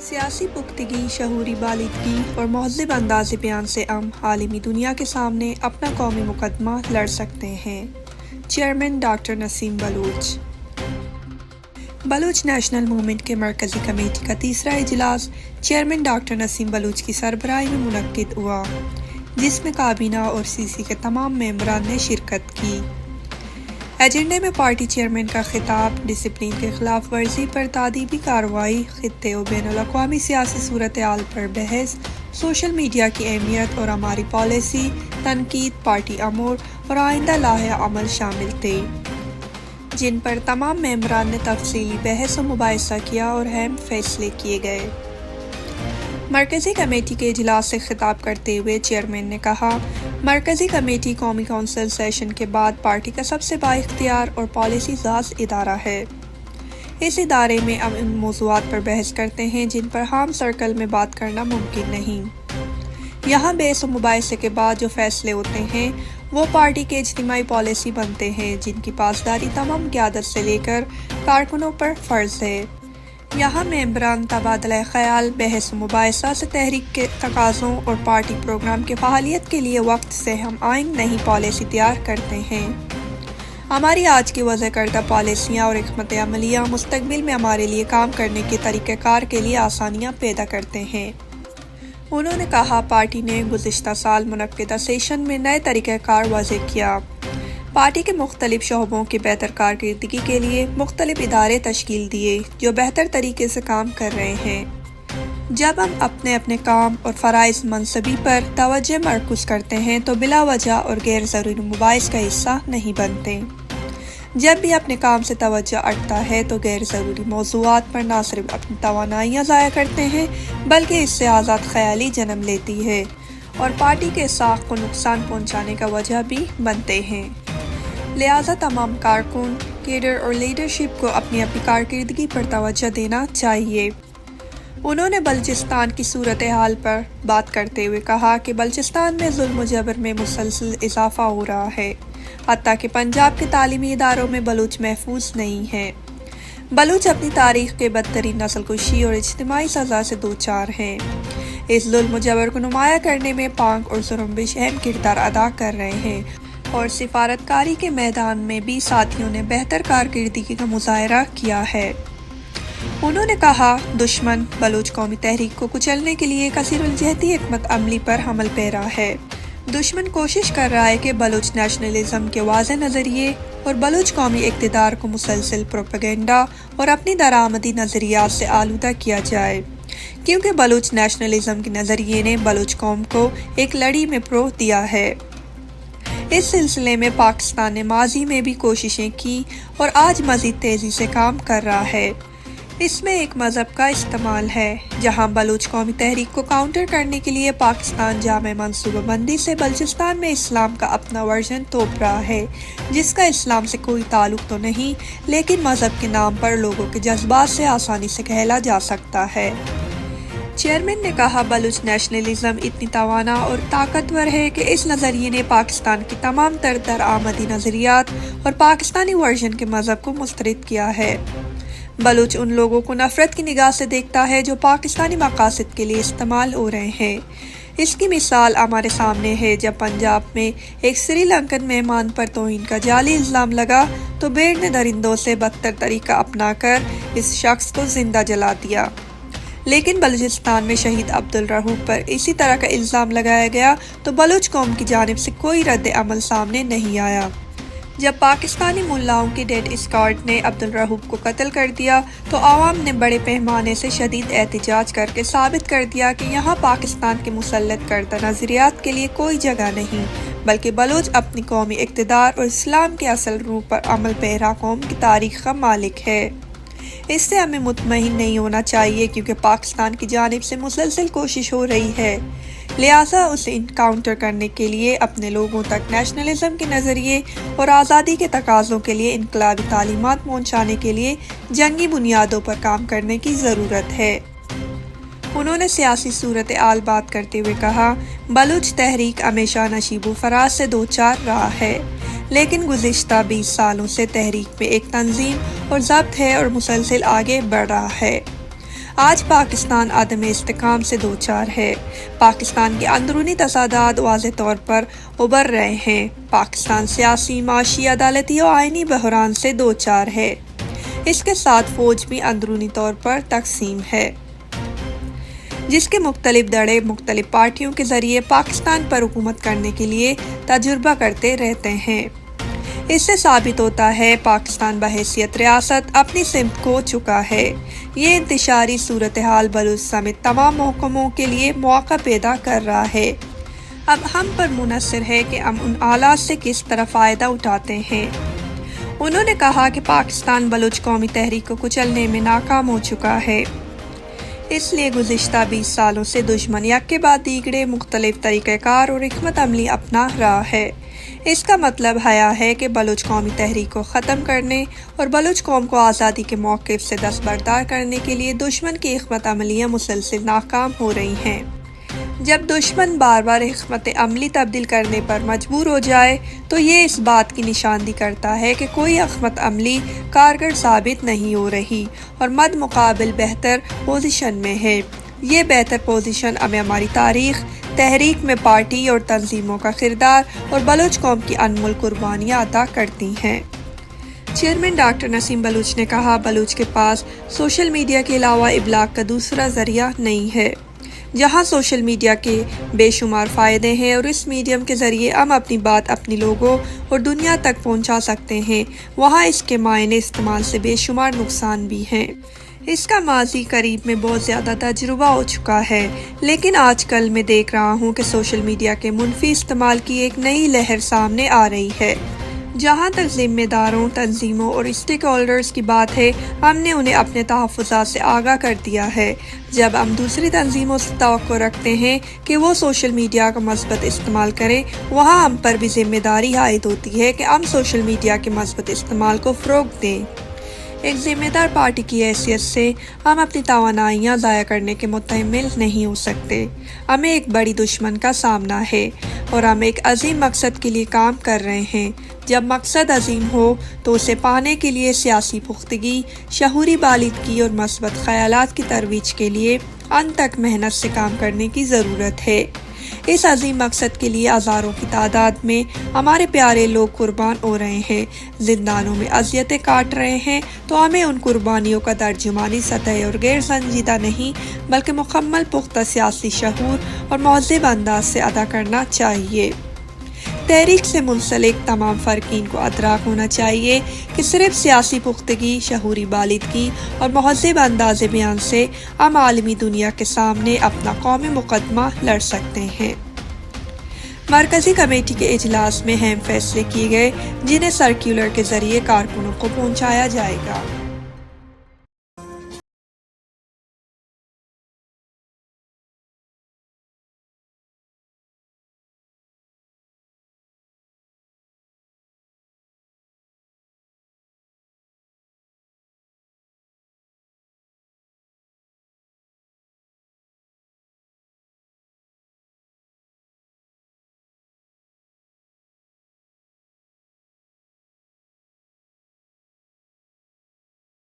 सियासी पुख्तगी, शहूरी बालिदगी और महज़्ज़ब अंदाज़ बयान से हम आलमी दुनिया के सामने अपना कौमी मुकदमा लड़ सकते हैं। Chairman doctor Naseem Baloch. Baloch national movement के मरकज़ी कमेटी का तीसरा इजलास चेयरमैन डॉक्टर नसीम बलूच की सरबराही में मुनक्किद हुआ, जिसमें काबीना और सीसी के तमाम मेंबरान ने शिरकत की। एजेंडे में पार्टी चेयरमैन का खिताब, डिसिप्लिन के खिलाफ वर्जी पर तादीबी कार्रवाई, खित्ते और बैनुल-अक़वामी सियासी सूरत हाल पर बहस, सोशल मीडिया की अहमियत और हमारी पॉलिसी, तनकीद, पार्टी अमूर और आइंदा लाहे अमल शामिल थे, जिन पर तमाम मेंबरान ने तफसीली बहस और मुबाहिसा किया और अहम फैसले किए गए। मरकज़ी कमेटी के इजलास से खिताब करते हुए चेयरमैन ने कहा, मरकज़ी कमेटी कौमी कौंसिल सेशन के बाद पार्टी का सबसे बाइख्तियार और पॉलिसी साज़ इदारा है। इस इदारे में हम उन मौज़ूआत पर बहस करते हैं जिन पर आम सर्कल में बात करना मुमकिन नहीं। यहाँ बहस और मुबाहिसे के बाद जो फैसले होते हैं वो पार्टी के इज्तिमाई पॉलिसी बनते हैं, जिनकी पासदारी तमाम क़यादत से लेकर कारकुनों पर फ़र्ज़ है। यहाँ मेंबरान तबादला ख़याल, बहस मुबाहिसा से तहरीक के तकाज़ों और पार्टी प्रोग्राम के फ़आलियत के लिए वक्त से हम आइन नई पॉलिसी तैयार करते हैं। हमारी आज की वज़ह करदा पॉलिसियाँ और हिकमत अमलियाँ मुस्तक़बिल में हमारे लिए काम करने के तरीक़ेकार के लिए आसानियाँ पैदा करते हैं। उन्होंने कहा, पार्टी ने गुज़िश्ता साल मुनक्किदा सेशन में नए तरीक़ेकार वाज़ेह किया। पार्टी के मुख्तलिफ शोबों की बेहतर कारकर्दगी के लिए मुख्तलिफ इदारे तश्कील दिए जो बेहतर तरीके से काम कर रहे हैं। जब हम अपने अपने काम और फ़राइज़ मनसबी पर तवज्जो मरकूज़ करते हैं तो बिला वजह और गैर ज़रूरी मुबाहिस का हिस्सा नहीं बनते। जब भी अपने काम से तवज्जो हटता है तो गैर ज़रूरी मौज़ूआत पर न सिर्फ अपनी तवानाइयाँ ज़ाया करते हैं बल्कि इससे आज़ाद ख़याली जन्म लेती है और पार्टी के साख को नुकसान पहुँचाने का वजह भी बनते हैं। लिहाजा तमाम कारकुन, कैडर और लीडरशिप को अपनी अपनी कारकर्दगी पर तवज्जो देना चाहिए। उन्होंने बलूचिस्तान की सूरत हाल पर बात करते हुए कहा कि बलूचिस्तान में जुल्म जबर में मुसलसल इजाफा हो रहा है, हत्ता कि पंजाब के तालीमी इदारों में बलूच महफूज नहीं है। बलूच अपनी तारीख के बदतरीन नस्लकुशी और इज्तिमाई सज़ा से दो चार हैं। इस जुल्म जबर को नुमाया करने में पाक और जुर्मबिश अहम किरदार अदा कर रहे हैं और सिफारतकारी के मैदान में भी साथियों ने बेहतर कारकर्दगी का मुजाहरा किया है। उन्होंने कहा, दुश्मन बलूच कौमी तहरीक को कुचलने के लिए कसीरुल-जहती हिकमत अमली पर हमल पैरा है। दुश्मन कोशिश कर रहा है कि बलूच नेशनलिज्म के वाज़ेह नज़रिए और बलूच कौमी इक़्तिदार को मुसलसल प्रोपेगेंडा और अपनी दरामदी नज़रियात से आलूदा किया जाए, क्योंकि बलूच नेशनलिज्म के नज़रिए ने बलूच कौम को एक लड़ी में परोह दिया है। इस सिलसिले में पाकिस्तान ने माजी में भी कोशिशें की और आज मज़ीद तेज़ी से काम कर रहा है। इसमें एक मज़हब का इस्तेमाल है, जहां बलूच कौमी तहरीक को काउंटर करने के लिए पाकिस्तान जामे मनसूबाबंदी से बलूचिस्तान में इस्लाम का अपना वर्जन थोप रहा है, जिसका इस्लाम से कोई ताल्लुक तो नहीं, लेकिन मज़हब के नाम पर लोगों के जज्बात से आसानी से कहला जा सकता है। चेयरमैन ने कहा, बलूच नेशनलिज्म इतनी तवाना और ताकतवर है कि इस नज़रिए ने पाकिस्तान की तमाम तर दरामदी नज़रियात और पाकिस्तानी वर्जन के मज़हब को मुस्तरद किया है। बलूच उन लोगों को नफ़रत की निगाह से देखता है जो पाकिस्तानी मकासद के लिए इस्तेमाल हो रहे हैं। इसकी मिसाल हमारे सामने है, जब पंजाब में एक श्रीलंकन मेहमान पर तौहीन का जाली इल्ज़ाम लगा तो भीड़ ने दरिंदों से बदतर तरीका अपनाकर इस शख्स को जिंदा जला दिया। लेकिन बलूचिस्तान में शहीद अब्दुल रहूफ पर इसी तरह का इल्ज़ाम लगाया गया तो बलूच कौम की जानिब से कोई रद्द अमल सामने नहीं आया। جب پاکستانی ملاؤں کی ڈیڈ اسکواڈ نے عبدالرؤف کو قتل کر دیا تو عوام نے بڑے پیمانے سے شدید احتجاج کر کے ثابت کر دیا کہ یہاں پاکستان کے مسلط کردہ نظریات کے لیے کوئی جگہ نہیں، بلکہ بلوچ اپنی قومی اقتدار اور اسلام کے اصل روح پر عمل پیرا قوم کی تاریخ کا مالک ہے۔ اس سے ہمیں مطمئن نہیں ہونا چاہیے کیونکہ پاکستان کی جانب سے مسلسل کوشش ہو رہی ہے، لہٰذا اسے انکاؤنٹر کرنے کے لیے اپنے لوگوں تک نیشنلزم کے نظریے اور آزادی کے تقاضوں کے لیے انقلابی تعلیمات پہنچانے کے لیے جنگی بنیادوں پر کام کرنے کی ضرورت ہے۔ انہوں نے سیاسی صورتحال بات کرتے ہوئے کہا، بلوچ تحریک ہمیشہ نشیب و فراز سے دوچار رہا ہے، لیکن گزشتہ 20 سالوں سے تحریک میں ایک تنظیم اور ضبط ہے اور مسلسل آگے بڑھ رہا ہے۔ آج پاکستان عدم استحکام سے دوچار ہے۔ پاکستان کے اندرونی تصادات واضح طور پر ابھر رہے ہیں۔ پاکستان سیاسی، معاشی، عدالتی اور آئینی بحران سے دوچار ہے۔ اس کے ساتھ فوج بھی اندرونی طور پر تقسیم ہے، جس کے مختلف دھڑے مختلف پارٹیوں کے ذریعے پاکستان پر حکومت کرنے کے لیے تجربہ کرتے رہتے ہیں۔ اس سے ثابت ہوتا ہے پاکستان بحیثیت ریاست اپنی سمت کھو چکا ہے۔ یہ انتشاری صورتحال بلوچ سمیت تمام محکموں کے لیے مواقع پیدا کر رہا ہے۔ اب ہم پر منحصر ہے کہ ہم ان حالات سے کس طرح فائدہ اٹھاتے ہیں۔ انہوں نے کہا کہ پاکستان بلوچ قومی تحریک کو کچلنے میں ناکام ہو چکا ہے، اس لیے گزشتہ 20 سالوں سے دشمن یک کے بعد دیگرے مختلف طریقہ کار اور حکمت عملی اپنا رہا ہے۔ اس کا مطلب ہے کہ بلوچ قومی تحریک کو ختم کرنے اور بلوچ قوم کو آزادی کے موقف سے دستبردار کرنے کے لیے دشمن کی حکمت عملیاں مسلسل ناکام ہو رہی ہیں۔ جب دشمن بار بار حکمت عملی تبدیل کرنے پر مجبور ہو جائے تو یہ اس بات کی نشاندہی کرتا ہے کہ کوئی حکمت عملی کارگر ثابت نہیں ہو رہی اور مد مقابل بہتر پوزیشن میں ہے۔ یہ بہتر پوزیشن ہمیں ہماری تاریخ، تحریک میں پارٹی اور تنظیموں کا کردار اور بلوچ قوم کی انمول قربانیاں عطا کرتی ہیں۔ چیئرمین ڈاکٹر نسیم بلوچ نے کہا، بلوچ کے پاس سوشل میڈیا کے علاوہ ابلاغ کا دوسرا ذریعہ نہیں ہے۔ جہاں سوشل میڈیا کے بے شمار فائدے ہیں اور اس میڈیم کے ذریعے ہم اپنی بات اپنی لوگوں اور دنیا تک پہنچا سکتے ہیں، وہاں اس کے معنی استعمال سے بے شمار نقصان بھی ہیں۔ اس کا ماضی قریب میں بہت زیادہ تجربہ ہو چکا ہے، لیکن آج کل میں دیکھ رہا ہوں کہ سوشل میڈیا کے منفی استعمال کی ایک نئی لہر سامنے آ رہی ہے۔ جہاں تک ذمہ داروں، تنظیموں اور اسٹیک ہولڈرز کی بات ہے، ہم نے انہیں اپنے تحفظات سے آگاہ کر دیا ہے۔ جب ہم دوسری تنظیموں سے توقع رکھتے ہیں کہ وہ سوشل میڈیا کا مثبت استعمال کریں، وہاں ہم پر بھی ذمہ داری عائد ہوتی ہے کہ ہم سوشل میڈیا کے مثبت استعمال کو فروغ دیں۔ ایک ذمہ دار پارٹی کی حیثیت سے ہم اپنی توانائیاں ضائع کرنے کے متحمل نہیں ہو سکتے۔ ہمیں ایک بڑی دشمن کا سامنا ہے اور ہم ایک عظیم مقصد کے لیے کام کر رہے ہیں۔ جب مقصد عظیم ہو تو اسے پانے کے لیے سیاسی پختگی، شعوری بالغی اور مثبت خیالات کی ترویج کے لیے انت تک محنت سے کام کرنے کی ضرورت ہے۔ اس عظیم مقصد کے لیے ہزاروں کی تعداد میں ہمارے پیارے لوگ قربان ہو رہے ہیں، زندانوں میں اذیتیں کاٹ رہے ہیں، تو ہمیں ان قربانیوں کا ترجمانی سطحی اور غیر سنجیدہ نہیں بلکہ مکمل پختہ سیاسی شعور اور مہذب انداز سے ادا کرنا چاہیے۔ تحریک سے منسلک تمام فریقین کو ادراک ہونا چاہیے کہ صرف سیاسی پختگی، شعوری بالغی اور مہذب انداز بیان سے ہم عالمی دنیا کے سامنے اپنا قومی مقدمہ لڑ سکتے ہیں۔ مرکزی کمیٹی کے اجلاس میں اہم فیصلے کیے گئے، جنہیں سرکولر کے ذریعے کارکنوں کو پہنچایا جائے گا۔